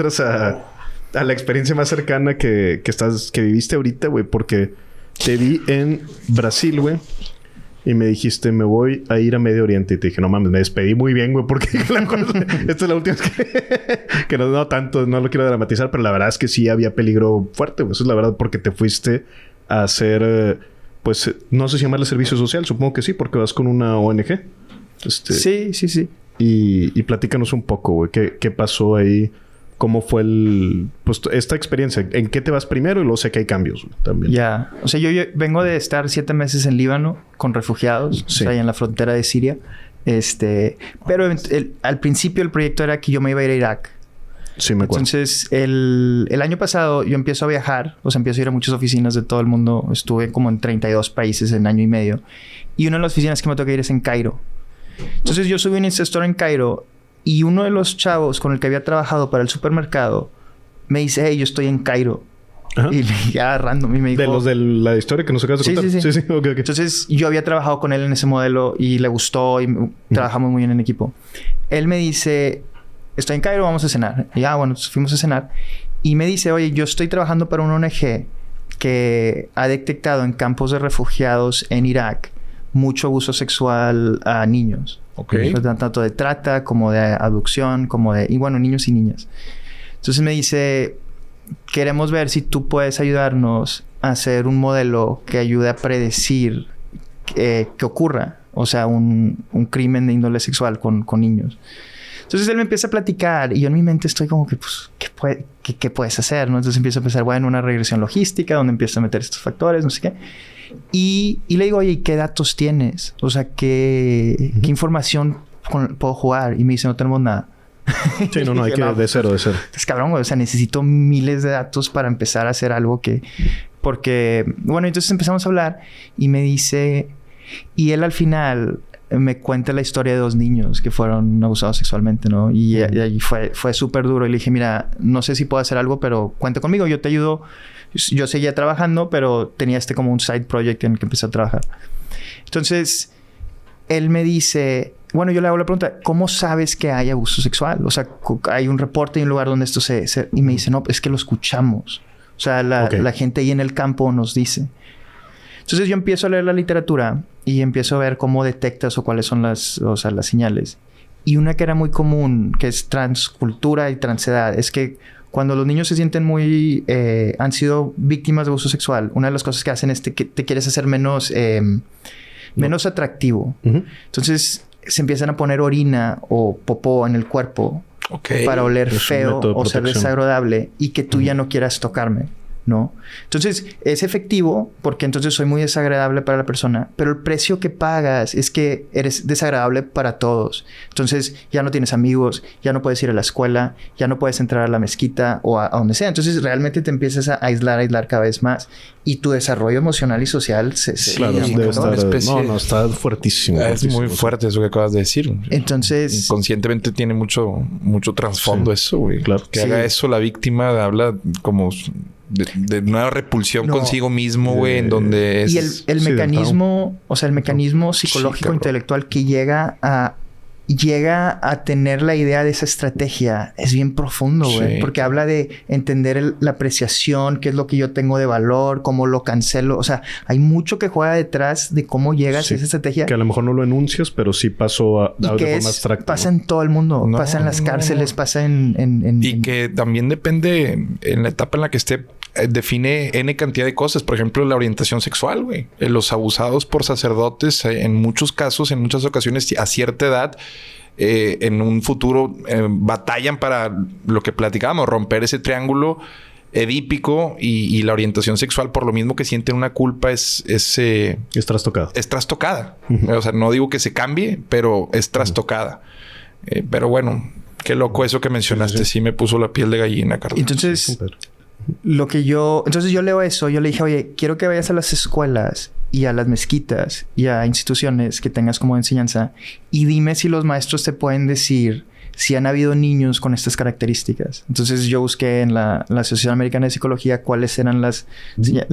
entras a la experiencia más cercana que viviste ahorita, güey. Porque te vi en Brasil, güey. Y me dijiste, me voy a ir a Medio Oriente. Y te dije, no mames, me despedí muy bien, güey. Porque esta es la última vez que no tanto, no lo quiero dramatizar. Pero la verdad es que sí había peligro fuerte, güey. Eso es la verdad, porque te fuiste a hacer... pues, no sé si llamarle servicio social. Supongo que sí, porque vas con una ONG. Sí. Y platícanos un poco, güey. ¿Qué pasó ahí? ¿Cómo fue pues, esta experiencia? ¿En qué te vas primero? Y luego sé que hay cambios, güey, también. Ya. O sea, yo vengo de estar 7 meses en Líbano con refugiados. Sí. O sea, ahí en la frontera de Siria. Pero al principio el proyecto era que yo me iba a ir a Irak. Sí, me acuerdo. Entonces, el año pasado yo empiezo a viajar. O sea, empiezo a ir a muchas oficinas de todo el mundo. Estuve como en 32 países en año y medio. Y una de las oficinas que me toca ir es en Cairo. Entonces, yo subí un Insta Story en Cairo. Y uno de los chavos con el que había trabajado para el supermercado me dice, hey, yo estoy en Cairo. Ajá. Y ya random. Y me dijo... ¿De los de la historia que nos acabas de contar? Sí. Okay. Entonces, yo había trabajado con él en ese modelo y le gustó y trabajamos muy bien en equipo. Él me dice, estoy en Cairo, vamos a cenar. Y bueno, fuimos a cenar. Y me dice, oye, yo estoy trabajando para una ONG que ha detectado en campos de refugiados en Irak mucho abuso sexual a niños. Okay. Tanto de trata como de abducción, como de... Y bueno, niños y niñas. Entonces me dice... Queremos ver si tú puedes ayudarnos a hacer un modelo que ayude a predecir que ocurra. O sea, un crimen de índole sexual con niños. Entonces él me empieza a platicar y yo en mi mente estoy como que, pues, ¿qué puedes hacer? ¿No? Entonces empiezo a pensar, bueno, una regresión logística donde empiezo a meter estos factores, no sé qué. Y le digo, oye, ¿qué datos tienes? O sea, ¿qué información puedo jugar? Y me dice, no tenemos nada. Sí, no, hay que... De cero. Es cabrón, güey. O sea, necesito miles de datos para empezar a hacer algo que... Porque... Bueno, entonces empezamos a hablar y me dice... Y él al final me cuenta la historia de 2 niños que fueron abusados sexualmente, ¿no? Y fue súper duro. Y le dije, mira, no sé si puedo hacer algo, pero cuenta conmigo. Yo te ayudo. Yo seguía trabajando, pero tenía como un side project en el que empecé a trabajar. Entonces, él me dice... Bueno, yo le hago la pregunta, ¿cómo sabes que hay abuso sexual? O sea, hay un reporte en un lugar donde esto se... Y me dice, no, es que lo escuchamos. O sea, la gente ahí en el campo nos dice. Entonces yo empiezo a leer la literatura y empiezo a ver cómo detectas o cuáles son las señales. Y una que era muy común, que es transcultura y transedad, es que cuando los niños se sienten muy... han sido víctimas de abuso sexual, una de las cosas que hacen es que te quieres hacer menos atractivo. Entonces... se empiezan a poner orina o popó en el cuerpo para oler feo o ser desagradable y que tú ya no quieras tocarme, ¿no? Entonces, es efectivo porque entonces soy muy desagradable para la persona, pero el precio que pagas es que eres desagradable para todos. Entonces, ya no tienes amigos, ya no puedes ir a la escuela, ya no puedes entrar a la mezquita o a donde sea. Entonces, realmente te empiezas a aislar cada vez más y tu desarrollo emocional y social claro, debe estar... No, está fuertísimo. Es muy fuerte eso que acabas de decir. Entonces... Inconscientemente tiene mucho trasfondo eso, güey. Claro. Que haga eso la víctima habla como... De una repulsión consigo mismo, güey, en donde es... Y el mecanismo... O sea, el mecanismo psicológico intelectual que llega a tener la idea de esa estrategia es bien profundo, güey. Sí. Porque habla de entender la apreciación, qué es lo que yo tengo de valor, cómo lo cancelo. O sea, hay mucho que juega detrás de cómo llegas a esa estrategia. Que a lo mejor no lo enuncias, pero sí pasó de forma abstracta. Pasa en todo el mundo. Pasa en las cárceles, pasa en... Y que también depende en la etapa en la que esté... define N cantidad de cosas. Por ejemplo, la orientación sexual, güey. Los abusados por sacerdotes, en muchos casos, en muchas ocasiones, a cierta edad, en un futuro, batallan para lo que platicábamos, romper ese triángulo edípico y la orientación sexual, por lo mismo que sienten una culpa, es trastocada. Es trastocada. O sea, no digo que se cambie, pero es trastocada. Pero bueno, qué loco eso que mencionaste. Sí me puso la piel de gallina, Carlos. Entonces... Entonces yo leo eso. Yo le dije, oye, quiero que vayas a las escuelas y a las mezquitas y a instituciones que tengas como enseñanza y dime si los maestros te pueden decir si han habido niños con estas características. Entonces yo busqué en la Asociación Americana de Psicología cuáles eran las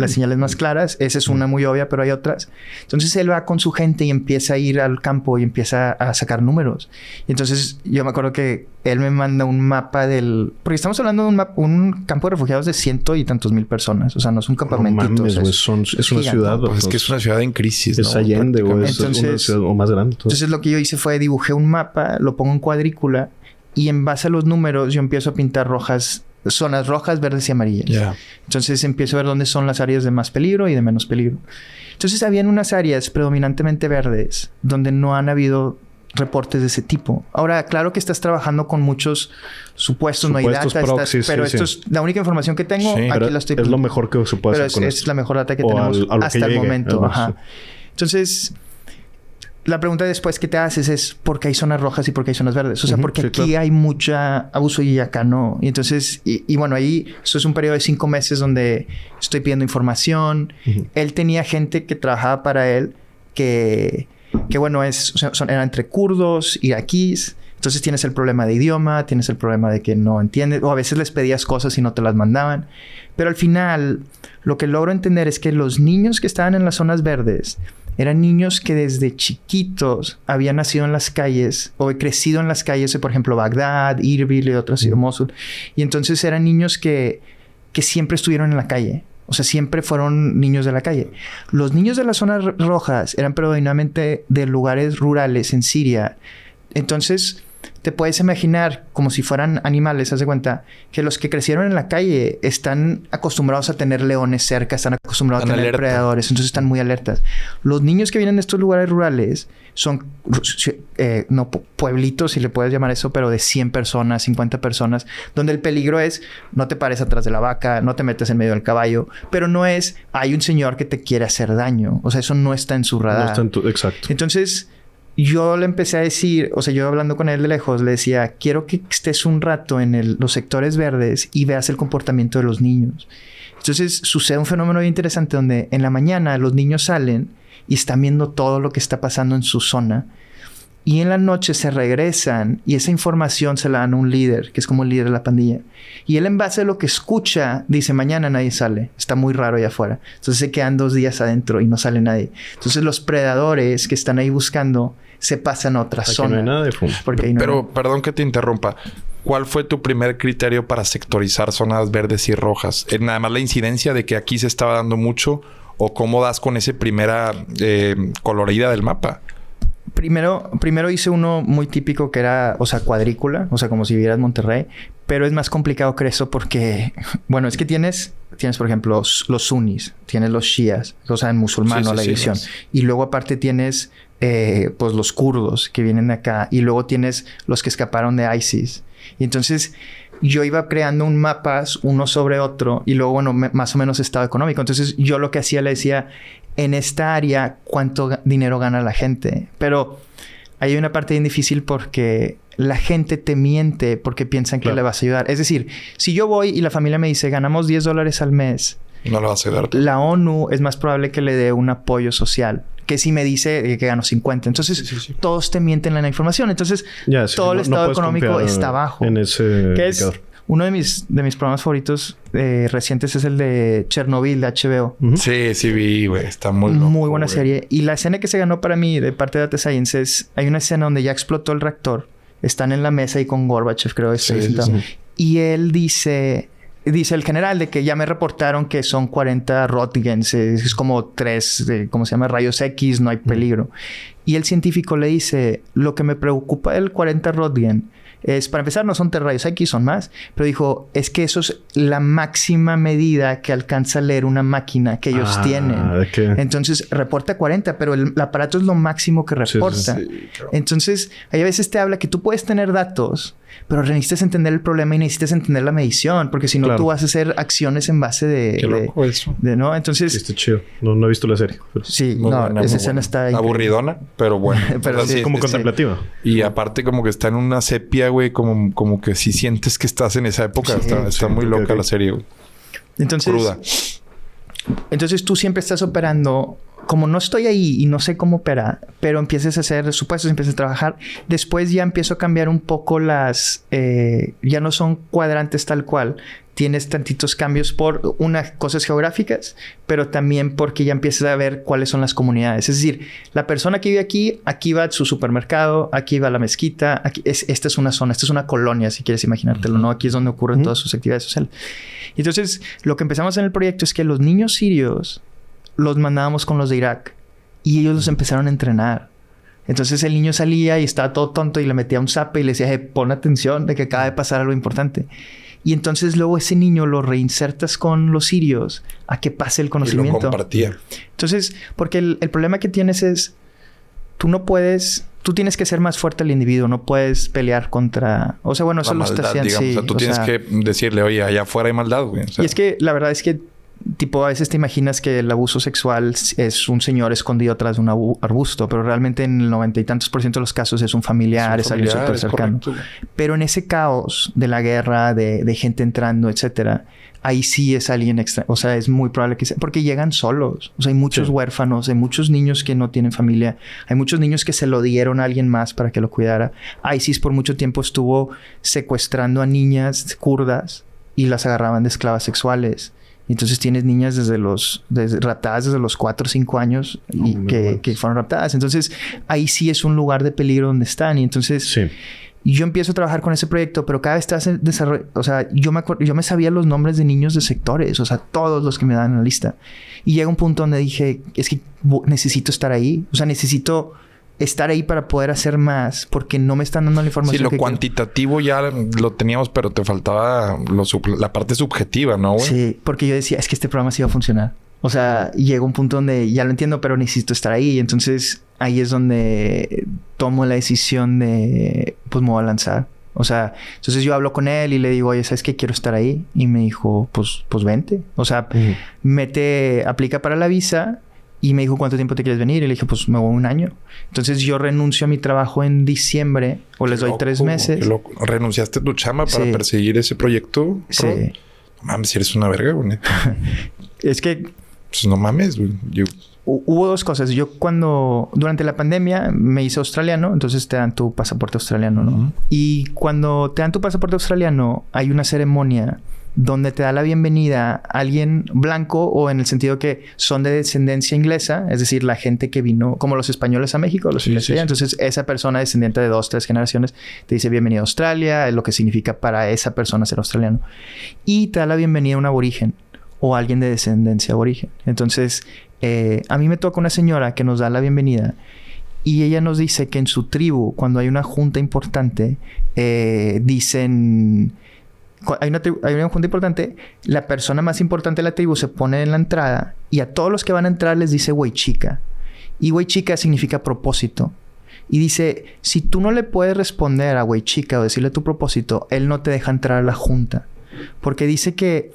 señales más claras. Esa es una muy obvia, pero hay otras. Entonces él va con su gente y empieza a ir al campo y empieza a sacar números. Y entonces yo me acuerdo que él me manda un mapa del... Porque estamos hablando de un campo de refugiados de 100 y tantos mil personas. O sea, no es un campamentito. No mames, güey. Es una ciudad. Pues es que es una ciudad en crisis, Es Allende, güey. Es entonces, una ciudad o más grande. Entonces, lo que yo hice fue dibujé un mapa, lo pongo en cuadrícula y en base a los números yo empiezo a pintar zonas rojas, verdes y amarillas. Yeah. Entonces, empiezo a ver dónde son las áreas de más peligro y de menos peligro. Entonces, habían unas áreas predominantemente verdes donde no han habido reportes de ese tipo. Ahora, claro que estás trabajando con muchos supuestos no hay data, proxies, pero esto es la única información que tengo. Sí, aquí la estoy... Es lo mejor que se puede hacer con es la mejor data que tenemos hasta el momento. Ajá. Entonces, la pregunta después que te haces es ¿por qué hay zonas rojas y por qué hay zonas verdes? O sea, porque aquí hay mucha abuso y acá no. Y entonces, y bueno, ahí eso es un periodo de 5 meses donde estoy pidiendo información. Él tenía gente que trabajaba para él que bueno, eran entre kurdos, iraquíes. Entonces tienes el problema de idioma, tienes el problema de que no entiendes, o a veces les pedías cosas y no te las mandaban. Pero al final, lo que logro entender es que los niños que estaban en las zonas verdes eran niños que desde chiquitos habían nacido en las calles o crecido en las calles de, por ejemplo, Bagdad, Irbil y otras, Mosul. Y entonces eran niños que siempre estuvieron en la calle. O sea, siempre fueron niños de la calle. Los niños de las zonas rojas eran predominantemente de lugares rurales en Siria. Entonces, te puedes imaginar como si fueran animales, haz de cuenta, que los que crecieron en la calle están acostumbrados a tener leones cerca, están acostumbrados a tener predadores, entonces están muy alertas. Los niños que vienen de estos lugares rurales son pueblitos, si le puedes llamar eso, pero de 100 personas, 50 personas, donde el peligro es no te pares atrás de la vaca, no te metes en medio del caballo, pero no es hay un señor que te quiere hacer daño. O sea, eso no está en su radar. No está exacto. Entonces, yo le empecé a decir, o sea, yo hablando con él de lejos, le decía, quiero que estés un rato en los sectores verdes y veas el comportamiento de los niños. Entonces, sucede un fenómeno bien interesante donde en la mañana los niños salen y están viendo todo lo que está pasando en su zona. Y en la noche se regresan y esa información se la dan a un líder, que es como el líder de la pandilla. Y él, en base a lo que escucha, dice, mañana nadie sale. Está muy raro allá afuera. Entonces se quedan 2 días adentro y no sale nadie. Entonces los predadores que están ahí buscando se pasan a otra zona. No hay nada de fumo. Pero, perdón que te interrumpa. ¿Cuál fue tu primer criterio para sectorizar zonas verdes y rojas? ¿Nada más la incidencia de que aquí se estaba dando mucho? ¿O cómo das con esa primera colorida del mapa? Primero hice uno muy típico que era, o sea, cuadrícula. O sea, como si vieras Monterrey. Pero es más complicado que eso porque... Bueno, es que tienes por ejemplo, los sunnis. Tienes los shias. O sea, en musulmán, la división. Y luego aparte tienes... pues los kurdos que vienen de acá. Y luego tienes los que escaparon de ISIS. Y entonces yo iba creando un mapas uno sobre otro. Y luego, bueno, más o menos estado económico. Entonces yo lo que hacía, le decía... En esta área, ¿cuánto dinero gana la gente? Pero hay una parte bien difícil porque la gente te miente porque piensan que le vas a ayudar. Es decir, si yo voy y la familia me dice, ganamos $10 al mes. No le vas a ayudar. La ONU es más probable que le dé un apoyo social que si me dice que gano 50. Entonces, todos te mienten en la información. Entonces, todo el estado económico está bajo. En ese indicador. Uno de mis programas favoritos recientes es el de Chernobyl, de HBO. Sí vi, güey. Está muy loco, muy buena serie. Y la escena que se ganó para mí de parte de Data Science es... Hay una escena donde ya explotó el reactor. Están en la mesa ahí con Gorbachev, creo. Y él dice el general de que ya me reportaron que son 40 Röntgens. Es como 3, ¿cómo se llama? Rayos X, no hay peligro. Y el científico le dice... Lo que me preocupa del 40 Röntgen... Es, para empezar, no son 3 rayos X, son más. Pero dijo, es que eso es la máxima medida que alcanza a leer una máquina que ellos tienen. Entonces, reporta 40, pero el aparato es lo máximo que reporta. Claro. Entonces, hay a veces te habla que tú puedes tener datos, pero necesitas entender el problema y necesitas entender la medición. Porque si no, tú vas a hacer acciones en base de... Qué loco eso. ¿no? Entonces... Está chido. No he visto la serie. Pero... Sí, esa escena está... Aburridona, pero bueno. Pero sí, como contemplativa. Y aparte como que está en una sepia, güey. Como que si sientes que estás en esa época. Está muy loca la serie, güey. Entonces... Cruda. Entonces tú siempre estás operando como no estoy ahí y no sé cómo opera, pero empiezas a hacer supuestos, empiezas a trabajar, después ya empiezo a cambiar un poco ya no son cuadrantes tal cual. Tienes tantitos cambios por unas cosas geográficas, pero también porque ya empiezas a ver cuáles son las comunidades. Es decir, la persona que vive aquí va a su supermercado, aquí va a la mezquita, esta es una zona, esta es una colonia, si quieres imaginártelo, ¿no? Aquí es donde ocurren todas sus actividades sociales. Y entonces, lo que empezamos en el proyecto es que los niños sirios los mandábamos con los de Irak y ellos los empezaron a entrenar. Entonces el niño salía y estaba todo tonto y le metía un zape y le decía, pon atención de que acaba de pasar algo importante. Y entonces luego ese niño lo reinsertas con los sirios a que pase el conocimiento. Y lo compartía. Entonces, porque el problema que tienes es, tú tienes que ser más fuerte al individuo, no puedes pelear contra... O sea, bueno, eso lo está haciendo. Digamos. Sí, o sea, tú tienes que decirle, oye, allá afuera hay maldad, güey. O sea, y es que la verdad es que tipo, a veces te imaginas que el abuso sexual es un señor escondido atrás de un arbusto, pero realmente en el 90 y tantos % de los casos es un familiar, es alguien súper cercano. Correcto. Pero en ese caos de la guerra, de gente entrando, etcétera, ahí sí es alguien extra. O sea, es muy probable que sea... Porque llegan solos. O sea, hay muchos huérfanos, hay muchos niños que no tienen familia, hay muchos niños que se lo dieron a alguien más para que lo cuidara. ISIS por mucho tiempo estuvo secuestrando a niñas kurdas y las agarraban de esclavas sexuales. Y entonces tienes niñas raptadas desde los 4 o 5 años y que fueron raptadas. Entonces, ahí sí es un lugar de peligro donde están. Y entonces, yo empiezo a trabajar con ese proyecto, pero cada vez estás en desarrollo. O sea, yo me sabía los nombres de niños de sectores, o sea, todos los que me dan en la lista. Y llega un punto donde dije, es que necesito estar ahí. O sea, necesito estar ahí para poder hacer más, porque no me están dando la información. Sí, lo cuantitativo ya lo teníamos, pero te faltaba la parte subjetiva, ¿no, güey? Sí, porque yo decía, es que este programa sí va a funcionar. O sea, llega un punto donde ya lo entiendo, pero necesito estar ahí. Entonces, ahí es donde tomo la decisión de, pues me voy a lanzar. O sea, entonces yo hablo con él y le digo, oye, ¿sabes qué? Quiero estar ahí. Y me dijo, pues vente. O sea, aplica para la visa. Y me dijo, ¿cuánto tiempo te quieres venir? Y le dije, pues me voy 1 año. Entonces yo renuncio a mi trabajo en diciembre o les doy 3 meses. Qué loco. ¿Renunciaste a tu chamba para perseguir ese proyecto? Sí. No mames, si eres una verga, güey. Es que... Pues no mames, güey. Hubo 2 cosas. Yo durante la pandemia me hice australiano, entonces te dan tu pasaporte australiano, ¿no? Y cuando te dan tu pasaporte australiano, hay una ceremonia donde te da la bienvenida a alguien blanco o en el sentido que son de descendencia inglesa, es decir, la gente que vino, como los españoles a México, los ingleses allá. Entonces, esa persona descendiente de 2, 3 generaciones te dice bienvenido a Australia, es lo que significa para esa persona ser australiano. Y te da la bienvenida a un aborigen o alguien de descendencia aborigen. Entonces, a mí me toca una señora que nos da la bienvenida y ella nos dice que en su tribu, cuando hay una junta importante, dicen... Hay una junta importante, la persona más importante de la tribu se pone en la entrada y a todos los que van a entrar les dice güey chica. Y güey chica significa propósito. Y dice, si tú no le puedes responder a güey chica o decirle tu propósito, él no te deja entrar a la junta. Porque dice que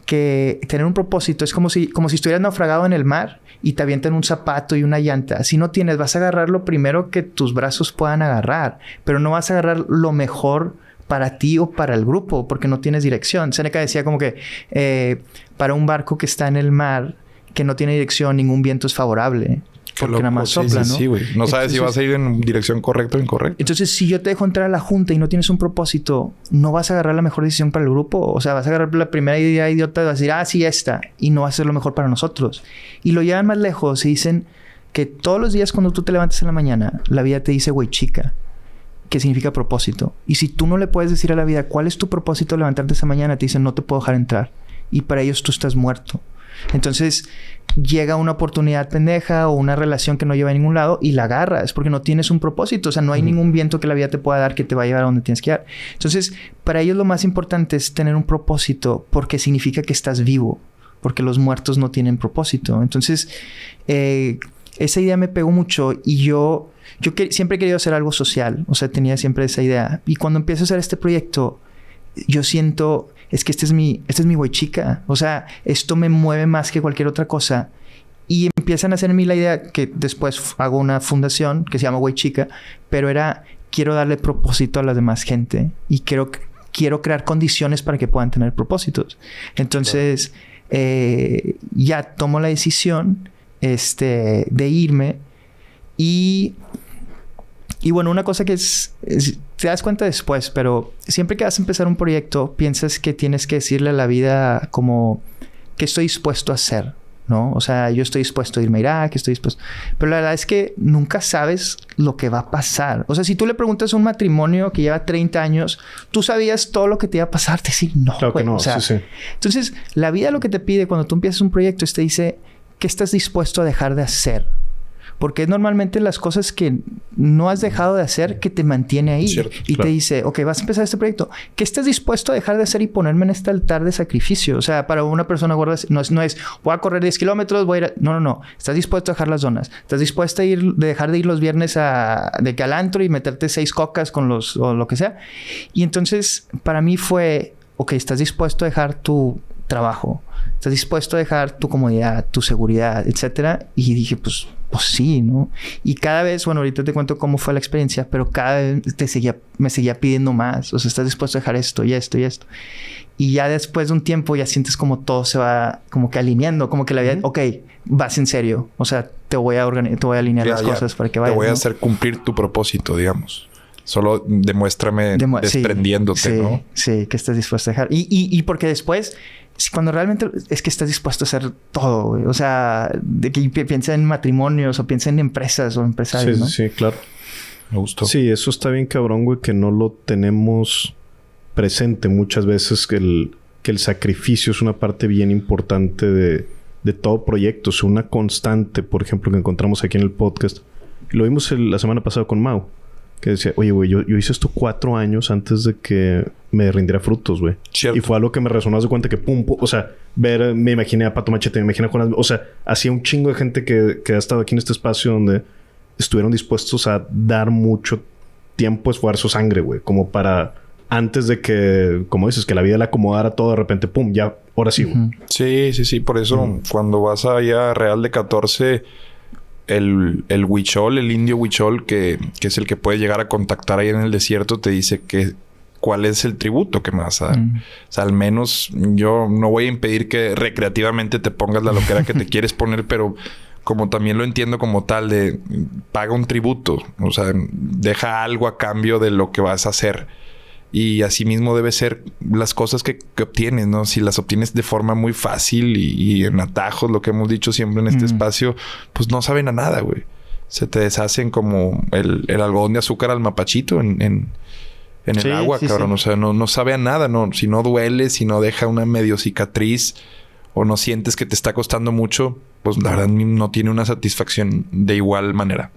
tener un propósito es como si estuvieras naufragado en el mar y te avientan un zapato y una llanta. Si no tienes, vas a agarrar lo primero que tus brazos puedan agarrar, pero no vas a agarrar lo mejor para ti o para el grupo, porque no tienes dirección. Seneca decía como que para un barco que está en el mar, que no tiene dirección, ningún viento es favorable. Porque nada más sopla, ¿no? Sí, güey. No sabes si vas a ir en dirección correcta o incorrecta. Entonces, si yo te dejo entrar a la junta y no tienes un propósito, no vas a agarrar la mejor decisión para el grupo. O sea, vas a agarrar la primera idea idiota y vas a decir, sí, esta. Y no va a ser lo mejor para nosotros. Y lo llevan más lejos y dicen que todos los días cuando tú te levantas en la mañana, la vida te dice, güey, chica. Que significa propósito. Y si tú no le puedes decir a la vida cuál es tu propósito al levantarte esa mañana, te dicen no te puedo dejar entrar. Y para ellos tú estás muerto. Entonces llega una oportunidad pendeja o una relación que no lleva a ningún lado y la agarras porque no tienes un propósito. O sea, no hay ningún viento que la vida te pueda dar que te va a llevar a donde tienes que ir. Entonces, para ellos lo más importante es tener un propósito porque significa que estás vivo. Porque los muertos no tienen propósito. Entonces, esa idea me pegó mucho y yo siempre he querido hacer algo social. O sea, tenía siempre esa idea. Y cuando empiezo a hacer este proyecto, yo siento... Es que este es mi güey chica. O sea, esto me mueve más que cualquier otra cosa. Y empiezan a hacer en mí la idea que después hago una fundación que se llama Güey Chica. Pero quiero darle propósito a la demás gente. Y quiero crear condiciones para que puedan tener propósitos. Entonces, ya tomo la decisión... de irme. Y bueno, una cosa que te das cuenta después, pero siempre que vas a empezar un proyecto, piensas que tienes que decirle a la vida como qué estoy dispuesto a hacer, ¿no? O sea, yo estoy dispuesto a irme a Irak, estoy dispuesto... Pero la verdad es que nunca sabes lo que va a pasar. O sea, si tú le preguntas a un matrimonio que lleva 30 años, tú sabías todo lo que te iba a pasar. Te dice, no, claro que no. O sea, sí. Entonces, la vida lo que te pide cuando tú empiezas un proyecto es te dice, ¿qué estás dispuesto a dejar de hacer? Porque es normalmente las cosas que no has dejado de hacer que te mantiene ahí. Cierto, y te dice, ok, vas a empezar este proyecto. ¿Qué estás dispuesto a dejar de hacer y ponerme en este altar de sacrificio? O sea, para una persona gorda no es voy a correr 10 kilómetros, voy a ir... No. Estás dispuesto a dejar las donas. Estás dispuesto a dejar de ir los viernes de que al antro y meterte 6 cocas con o lo que sea. Y entonces, para mí fue, ok, estás dispuesto a dejar tu trabajo. Estás dispuesto a dejar tu comodidad, tu seguridad, etcétera. Y dije, pues sí, ¿no? Y cada vez, bueno, ahorita te cuento cómo fue la experiencia, pero cada vez me seguía pidiendo más. O sea, estás dispuesto a dejar esto y esto y esto. Y ya después de un tiempo ya sientes como todo se va como que alineando, como que la vida, ok, vas en serio. O sea, te voy a alinear las cosas para que vayas. Te voy a hacer cumplir tu propósito, digamos. Solo demuéstrame desprendiéndote, ¿no? Sí, que estás dispuesto a dejar. Y porque después... Cuando realmente es que estás dispuesto a hacer todo, güey. O sea, de que piensa en matrimonios o piensa en empresas o empresarios, ¿no? Sí, claro. Me gustó. Sí, eso está bien cabrón, güey, que no lo tenemos presente muchas veces, que el sacrificio es una parte bien importante de todo proyecto. Es una constante, por ejemplo, que encontramos aquí en el podcast. Lo vimos la semana pasada con Mau. Que decía, oye, güey, yo hice esto 4 años antes de que me rindiera frutos, güey. Y fue algo que me resonó de cuenta que pum, o sea, me imaginé a Pato Machete, me imaginé a Juan... O sea, hacía un chingo de gente que ha estado aquí en este espacio donde estuvieron dispuestos a dar mucho tiempo, esfuerzo, sangre, güey. Como para... Antes de que, como dices, que la vida le acomodara todo, de repente, pum, ya, ahora sí, güey. Sí. Por eso, cuando vas allá a Real de 14... El huichol, el indio huichol, que es el que puede llegar a contactar ahí en el desierto, te dice que cuál es el tributo que me vas a dar. O sea, al menos yo no voy a impedir que recreativamente te pongas la loquera que te quieres poner, pero como también lo entiendo como tal de paga un tributo. O sea, deja algo a cambio de lo que vas a hacer. Y así mismo debe ser las cosas que obtienes, ¿no? Si las obtienes de forma muy fácil y en atajos, lo que hemos dicho siempre en este espacio, pues no saben a nada, güey. Se te deshacen como el algodón de azúcar al mapachito en el agua, cabrón. Sí. O sea, no sabe a nada, ¿no? Si no duele, si no deja una medio cicatriz o no sientes que te está costando mucho, pues la verdad no tiene una satisfacción de igual manera.